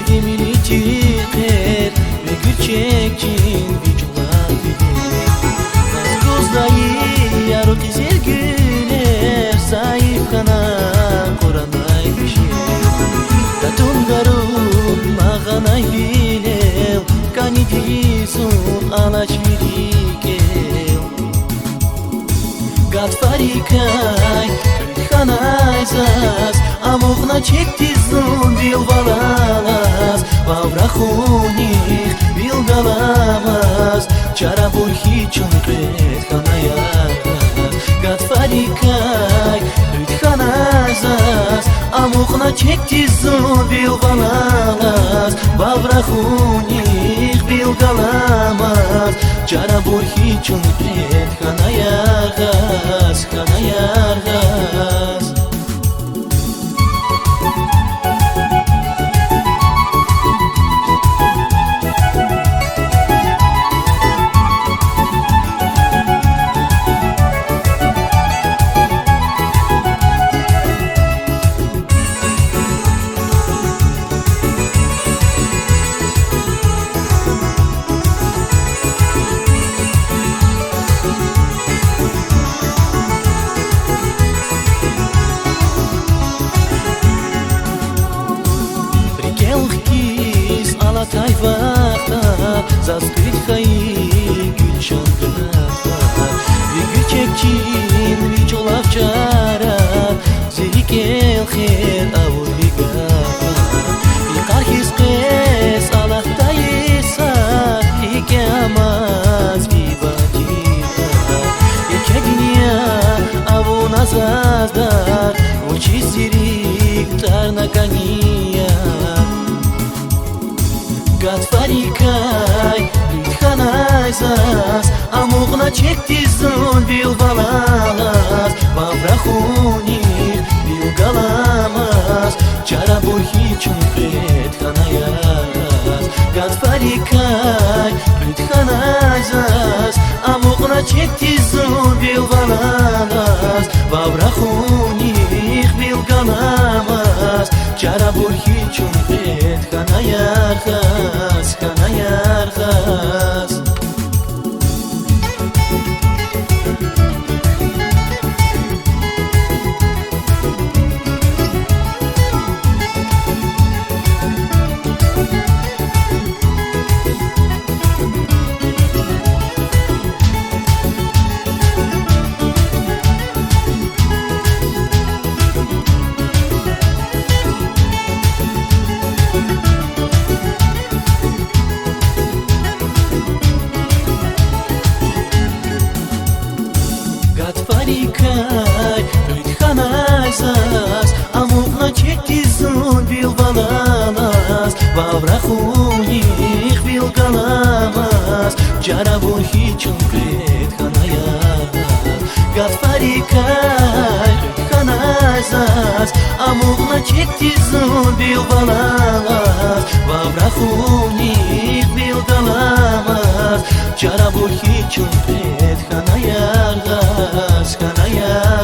Demiri her ve gürçekin vicdan bilir. Nazgozlayı yarı güzel güler zayıf kana koranay bişir. Tatun garun mağanay bilel kani dizun alaç virigel. Gad farikay kanay zaz amogna çektizun bilvalas Vavrachunih bilgalamaz Çara burhi çunqet kanayaz Gad farikay kanay zaz amogna çektizun bilvalas Vavrachunih bilgalamaz Çara burhi çunqet kanayaz kanayaz Tayvakta zaskrit hayı gül şandırata Ve gülçekçin ve çolak çara Zerikel kher avur vigata Yıkar hizkes Allah'ta yesa Hike amaz vivatita Yeke dünya avu nazazdar Uçi zirik tarnakaniya Gad farikay kanay zaz amogna çektizun bilvalas Vavrachunih bilgalamaz Çara burhi çunqet kanayaz Gad farikay kanay zaz amogna çektizun bilvalas Vavrachunih bilgalamaz Çara burhi çunqet kanayaz kanayaz Farikay kanay zaz amogna çektizun bilvalas Vavrachunih bilgalamaz Çara burhi çunqet kanayaz Gad farikay kanay zaz amogna çektizun bilvalas Vavrachunih bilgalamaz Çara burhi çunqet kanayaz kanayaz